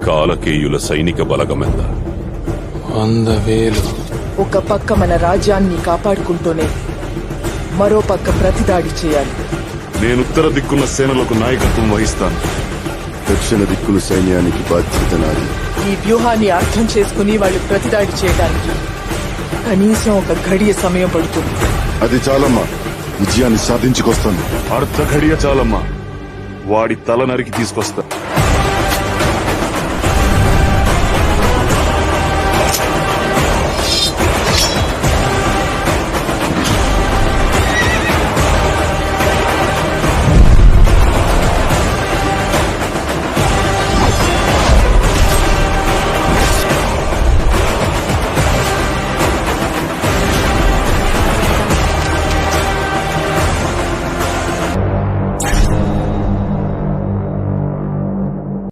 కాలకేయుల సైనిక బలగమెంత? 100,000. ఒక పక్క మన రాజ్యాన్ని కాపాడుకుంటూనే మరో పక్క ప్రతిదాడి చేయాలి. నేను ఉత్తర దిక్కున్న సేనలకు నాయకత్వం వహిస్తాను. దక్షిణ దిక్కుల సైన్యానికి బాధ్యత నాది. ఈ వ్యూహాన్ని అర్థం చేసుకుని వాళ్ళు ప్రతిదాడి చేయడానికి కనీసం ఒక గడియ సమయం పడుతుంది. అది చాలమ్మా, విజయాన్ని సాధించుకొస్తాను. అర్ధ ఘడియ చాలమ్మా, వాడి తల నరికి తీసుకొస్తా.